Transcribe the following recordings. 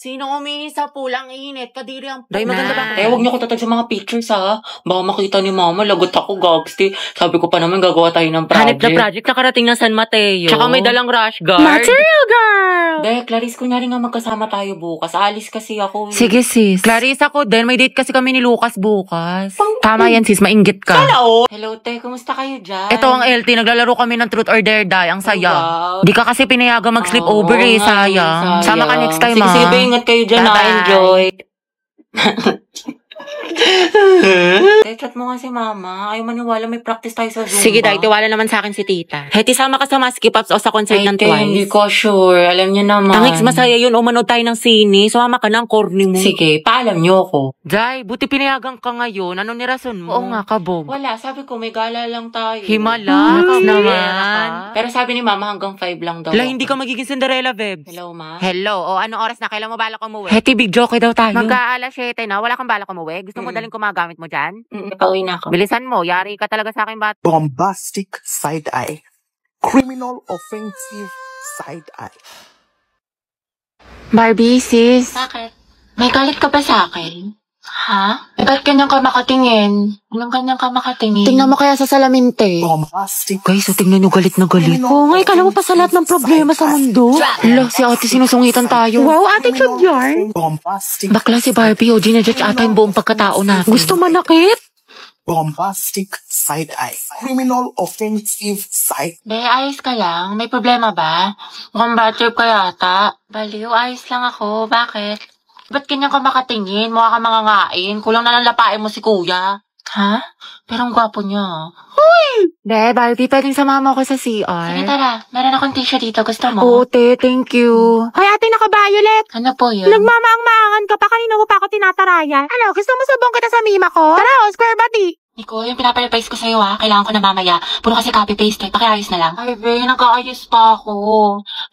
Sino umihi sa pulang init? Kadiri ang Day, maganda ba? Huwag niyo ko tatag sa mga pictures, ha? Baka makita ni mama, lagot ako, gagsti. Sabi ko pa naman, gagawa tayo ng project. Hanip na project na karating ng San Mateo. Tsaka may dalang rush guard. Material girl! Day, Clarice, kunyari nga magkasama tayo bukas. Alis kasi ako. Sige sis. Clarice, ako din. May date kasi kami ni Lucas bukas. Tama yan sis, mainggit ka. Hello, te. Kumusta kayo dyan? Ito ang LT, naglalaro kami ng Truth or Dare Die. Ang saya. Wow. Di ka kasi pinayaga mag-sleepover Oo eh, nga, sayang. Sama ka next time, sige, sige, ingat kayo dyan, enjoy. Chat mo nga si mama. Ayaw maniwala, may practice tayo sa Zumba. Sige, Day, tiwala naman sa akin si tita. Heti, sama ka sa Maski Pops o sa concert ng Te, hindi Twice. ko sure. Alam niyo naman. Ang ex, masaya yun. O manood tayo ng sine. Sumama ka na, ang corny mo. Sige, paalam niyo ako. Day, buti pinayagan ka ngayon. Ano ni rason mo? Oo nga, kabog. Wala, sabi ko, may gala lang tayo. Himala, naman. Pero sabi ni mama, hanggang 5 lang daw. Hala, hindi ka magiging Cinderella, Bebs. Hello, ma? Hello. O, anong oras na? Kailan mo balak umuwi? Heti, big joke daw tayo. Magka-alas 7 na. Wala kang balak umuwi? Gusto mo daling kumagamit mo dyan? Pauwi na ako. Bilisan mo. Yari ka talaga sa akin, bat. Bombastic side eye. Criminal offensive side eye. Barbie, sis. Bakit? May galit ka ba sa akin? Ha? Ba't ganyan ka makatingin? Anong ganyan ka makatingin? Tingnan mo kaya sa salamin, te. Bombastic. Guys, so tingnan nyo galit na galit. Oo nga, ikala mo pa sa lahat ng problema sa mundo. Hala, si ate sinusungitan tayo. Wow, ate cute yarn. Bombastic. Bakla si Barbie, o ginajudge ata yung buong pagkatao natin. Gusto manakit? Bombastic side eye. Criminal offensive side. Be, ayos ka lang? May problema ba? Mukhang bad trip ka yata. Baliw, ayos lang ako. Bakit? Ba't ganyan ka makatingin? Mukha ka mangangain. Kulang na lang lapain mo si kuya. Ha? Pero ang gwapo niya. Be, Barbie, pwedeng sumama ako sa CR. Sige, tara. Meron akong tissue dito. Gusto mo? Oo, te, thank you. Hoy, ate, naka-violet. Ano po yun? Nagmamaang-maangan ka pa, kanina mo pa ako tinataraya. Ano, gusto mo sabong kita sa mima ko? Tara, square body. Nico, yung pinaparapise ko sa'yo kailangan ko na mamaya. Puro kasi copy-paste pakiayos na lang. Ay, be, nag-aayos pa ako.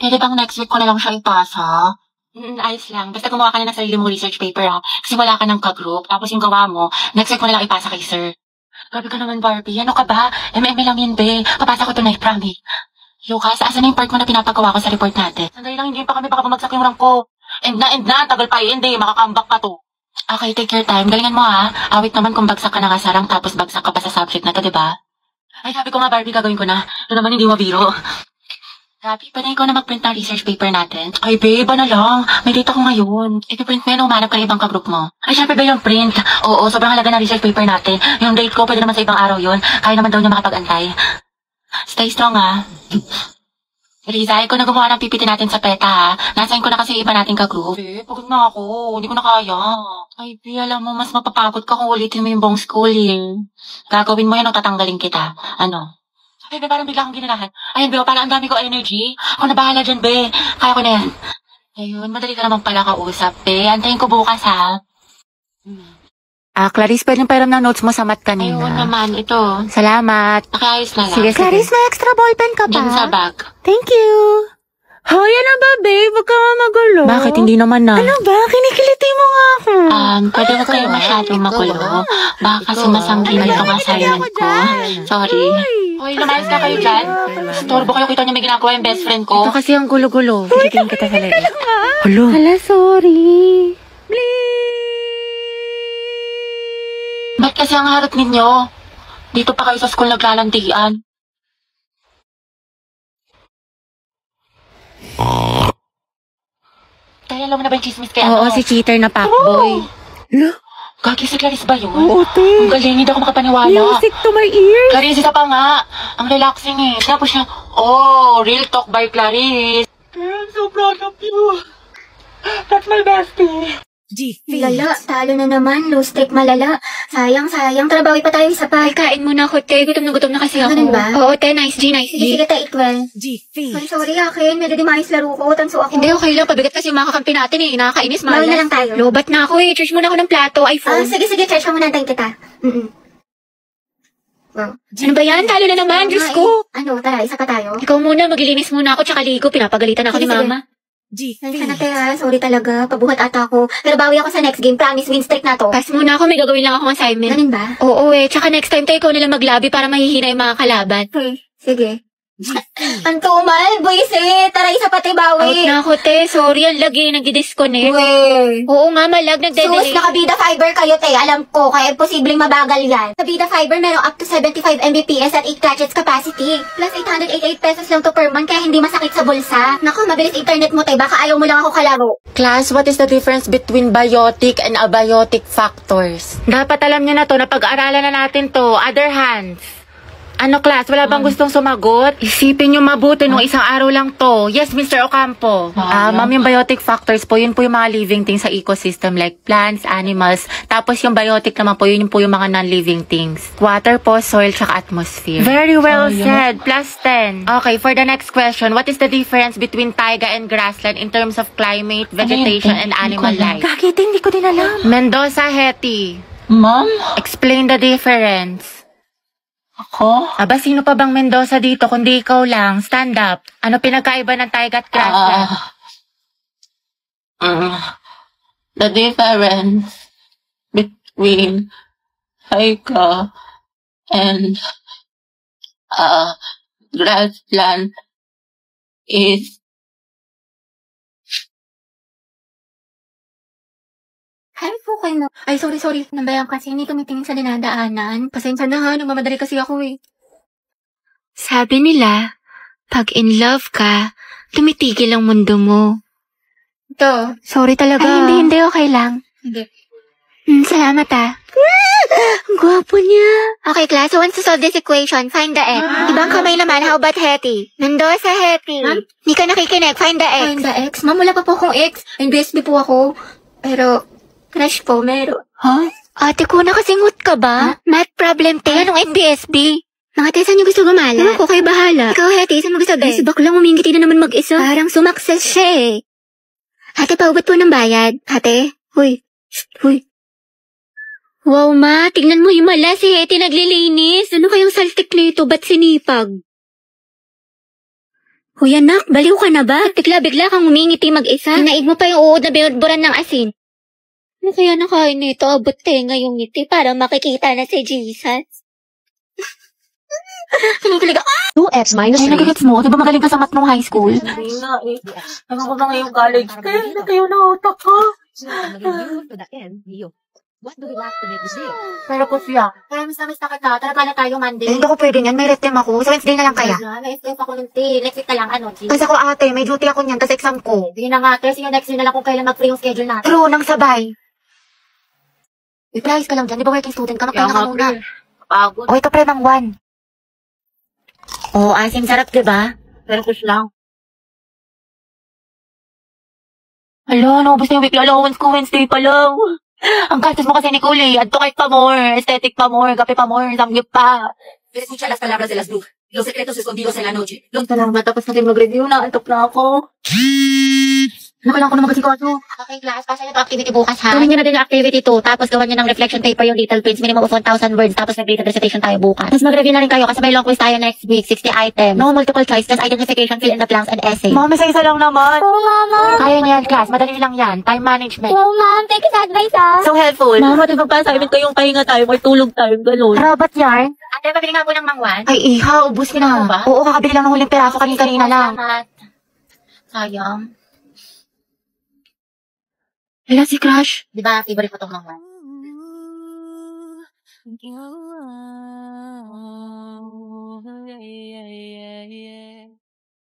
Pwede bang next week ko na lang siya ipasa? Ayos lang. Basta gumawa ka na ng sarili mong research paper Kasi wala ka ng ka-group. Tapos yung gawa mo, next week ko na lang ipasa kay sir. Grabe ka naman, Barbie. Ano ka ba? MM lang yun, be. Papasa ko tonight, promise. Lucas, asan na yung part mo na pinapagawa ko sa report natin? Sandali lang, hindi pa kami baka bumagsak yung rank ko. End na. Tagal pa hindi. Makakambak pa to. Okay, take your time. Galingan mo Awit naman kung bagsak ka na nga sa rank tapos bagsak ka pa sa subject na to, diba? Ay, sabi ko nga, Barbie, gagawin ko na. Ito naman hindi mabiro. Gabi, pwede ikaw na mag-print ng research paper natin. Ay, babe, na lang. May date ako ngayon. I-print mo yan, umanap ka na ibang ka-group mo. Ay, syempre ba yung print? Oo, sobrang halaga ng research paper natin. Yung date ko, pwede naman sa ibang araw yun. Kaya naman daw niya makapag-antay. Stay strong, Riza, ikaw na gumawa ng PPT natin sa PETA, Nasayin ko na kasi iba natin ka-group. Babe, pagod na ako. Hindi ko na kaya. Ay, Bi, alam mo, mas mapapagod ka kung ulitin mo yung buong schooling. Gagawin mo yan o tatanggalin kita. Ano? Ay, be, parang bigla akong ginanahan. Ayun, be, parang ang dami ko energy. Ako na bahala dyan, be. Kaya ko na yan. Ayun, madali ka naman pala kausap, be. Antayin ko bukas, Clarice, pwedeng pairam ng notes mo sa mat kanina. Ayun naman, ito. Salamat. Pakiayos na lang. Sige. Clarice, may extra ballpen ka ba? Diyan sa bag. Thank you. Hoy, ano ba, babe? Huwag ka magulo. Bakit hindi naman na? Ano ba? Kinikiliti mo nga ako. Pwede ba kayo masyadong magulo? Baka kasi masanggilan itong assignment ko. Sorry. Hoy, lumayas ka kayo dyan. Storbo kayo, kita niyo may ginagawa yung best friend ko. Ito kasi ang gulo-gulo. Kikitin kita sa leeg. Hala, sorry. Ba't kasi ang harap ninyo? Dito pa kayo sa school naglalantian. Kaya alam mo na ba yung chismis kaya Oo, si cheater na fuckboy. Gagi si Clarice ba yun? Oo, te. Ang galing, hindi ako makapaniwala. Music to my ears. Clarice, isa pa nga. Ang relaxing Tapos siya, real talk by Clarice. I'm so proud of you. That's my bestie. Lala, talo na naman. Low stake malala. Sayang. Trabawi pa tayo isa pa. Ay, kain muna ako, te. Gutom na kasi ako. Ganun ba? Oo, te. Nice, nice. Sige, eat well. Ay, sorry akin. Medyo di maayos laro ko. Tanso ako. Hindi, okay lang. Pabigat kasi yung mga kakampi natin Nakakainis, malas. Bawal na lang tayo. Lobat na ako Charge muna ako ng plato, iPhone. Sige. Charge mo muna. Antayin kita. Wow. Ano ba yan? Talo na naman. Diyos ko. Ano, tara. Isa pa tayo. Ikaw muna. Maglilinis muna ako tsaka ligo. Pinapagalitan ako ni Mama. Sana tayo sorry talaga. Pabuhat ata ako. Pero bawi ako sa next game. Promise, win streak na to. Pass muna ako. May gagawin lang akong assignment. Ganun ba? Oo Tsaka next time tayo ikaw nalang maglabi para mahihina yung mga kalaban. Sige. Ang tumal, buwisit. Tara, isa pati bawi. Out na ako, te. Sorry, ang lagi. Nag-disconnect. Uwe. Oo nga, malag. Sus, Nagde-delay. nakabida fiber kayo, te. Alam ko, kaya posibleng mabagal yan. Sa Bida Fiber, merong up to 75 Mbps at 8 gadgets capacity. Plus 888 pesos lang to per month, kaya hindi masakit sa bulsa. Naku, mabilis internet mo, te. Baka ayaw mo lang ako kalaro. Class, what is the difference between biotic and abiotic factors? Dapat alam niyo na to, napag-aralan na natin to. Other hands. Ano, class? Wala bang gustong sumagot? Isipin niyo mabuti nung isang araw lang to. Yes, Mr. Ocampo. Ma'am, yung biotic factors po, yun po yung mga living things sa ecosystem like plants, animals. Tapos yung biotic naman po, yun po yung mga non-living things. Water po, soil, tsaka atmosphere. Very well said. Plus 10. Okay, for the next question, what is the difference between taiga and grassland in terms of climate, vegetation, and animal life? Kakita, hindi ko din alam. Mendoza, Hetty. Ma'am? Explain the difference. Ako? Aba, sino pa bang Mendoza dito kundi ikaw lang? Stand up. Ano pinagkaiba ng taiga at grassland? The difference between taiga and grassland is Ay, okay na. Ay, sorry. Nambayan kasi hindi tumitingin sa dinadaanan. Pasensya na ha, nagmamadali kasi ako eh. Sabi nila, pag in love ka, tumitigil ang mundo mo. Ito. Sorry talaga. Ay, hindi, okay lang. Hindi. Salamat Ang gwapo niya. Okay, class, who wants to solve this equation? Find the x. Ibang kamay naman, how about Hetty? Mendoza, Hetty. Hindi ka nakikinig, find the x. Find the x? Ma'am, wala pa po akong x. NBSB po ako. Pero, crush po, meron. Huh? Ate ko, nakasingot ka ba? Math problem, te. Anong NBSB? Mga te, saan niyo gusto gumala? Ewan ko, kayo bahala. Ikaw, Hetty, saan mo gusto ba? Si baklang umingiti na naman mag-isa. Parang sumakses siya eh. Ate, paubat po ng bayad. Ate? Huy. Huy. Wow, ma. Tignan mo himala si Hetty naglilinis. Ano kayang saltik nito? Ba't sinipag? Huy, anak, baliw ka na ba? Bigla kang umingiti mag-isa. Naig mo pa yung uod na binurburan ng asin. Ano kaya nakain nito? Abot tenga yung ngiti para makikita na si Jesus. Kinikilig ako. 2x minus Ay, 3. nagigits mo. Di ba magaling ka sa math nung high school? Hindi na eh. Ano ko ba ngayong college? Kaya na kayo na utak ko. What do we lack to make this deal? Pero po siya. Kaya miss na kita. Tara pala tayo Monday. Hindi ko pwede niyan. May rest time ako. Sa Wednesday na lang kaya. May stress ako ng tea. Next week na lang, ano, G. Kasi ako ate, may duty ako niyan. Tapos exam ko. Sige na nga, Tess. Yung next week na lang kung kailan mag-free yung schedule natin. True, nang sabay. I-price ka lang dyan. Di ba working student ka? Magpahinga ka muna. Pagod. Okay ka pre ng 1. Oo, asim sarap, diba? Pero kus lang. Hala, naubos na yung weekly allowance ko Wednesday pa lang. Ang gastos mo kasi, Nicole, adto kahit pa more, aesthetic pa more, kape pa more, samgyup pa. Escucha las palabras de las brujas, los secretos escondidos en la noche. Salamat, tapos natin mag-review na, antok na ako. Nakailangan ko na mag-asikaso. Okay, class. Pasa niyo ito activity bukas, ha? Gawin niyo na din yung activity 2. Tapos gawan niyo ng reflection paper yung little prints. Minimum of 1,000 words. Tapos mag-data recitation tayo bukas. Tapos mag-review na rin kayo kasi may long quiz tayo next week. 60 items. No multiple choice. Just identification, fill in the blanks, and essay. Mama, isa lang naman. Oo, mama. Kaya niyan, class. Madali lang yan. Time management. Oo, ma'am. Thank you sa advice, ha? So helpful. Mama, di ba pa sa amin kayong pahinga tayo, may tulog tayo, gano'n. Robot yarn? Ate, pabili nga po ng mangwan. Ay, iha, ubus ka na. ba? Oo, kakabili lang ng huling peraso kanina lang. Salamat. Sayang. Hala si Crush. Di ba, favorite ko itong mangwan?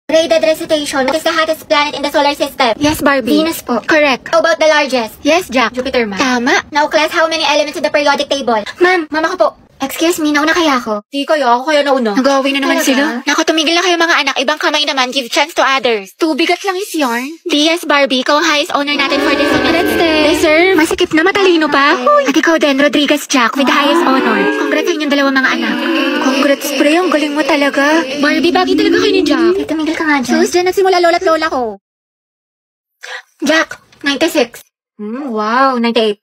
Graded recitation. What is the hottest planet in the solar system? Yes, Barbie. Venus po. Correct. How about the largest? Yes, Jack. Jupiter, ma'am. Tama. Now, class, how many elements in the periodic table? Ma'am, mama ko po. Excuse me, nauna kaya ako? Di kaya, ako kaya nauna. Nag-away na naman Talaga? sila. Naku, tumigil na kayo mga anak. Ibang kamay naman. Give chance to others. Tubigat lang is yarn. Yes, Barbie. Ikaw ang highest honor natin for this semester. Deserve. Masikip na matalino pa. At ikaw din, Rodriguez Jack, with the highest honor. Congrats sa inyong dalawang mga anak. Congrats, pre. Ang galing mo talaga. Barbie, bagay talaga kayo ni Jack. Ay, tumigil ka nga dyan. Sus, dyan nagsimula lola't lola ko. Jack, 96. Wow, 98.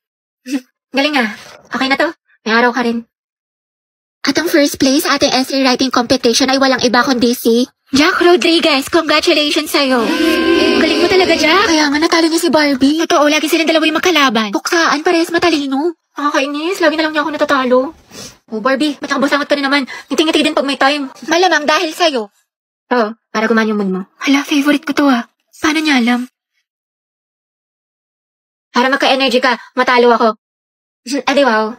Galing ah. Okay na to? May araw ka rin. At ang first place sa ating essay writing competition ay walang iba kundi si Jack Rodriguez. Congratulations sa'yo. Galing mo talaga, Jack. Kaya nga, natalo niya si Barbie. Totoo, lagi silang dalawa yung magkalaban. Tuksaan, parehas matalino. Nakakainis. Lagi na lang niya ako natatalo. Oh, Barbie, ba't nakabasangot ka na naman? Ngiti-ngiti din pag may time. Malamang dahil sa'yo. Oo, para gumana yung mood mo. Hala, favorite ko to ah. Paano niya alam? Para magka-energy ka, matalo ako. Edi wow.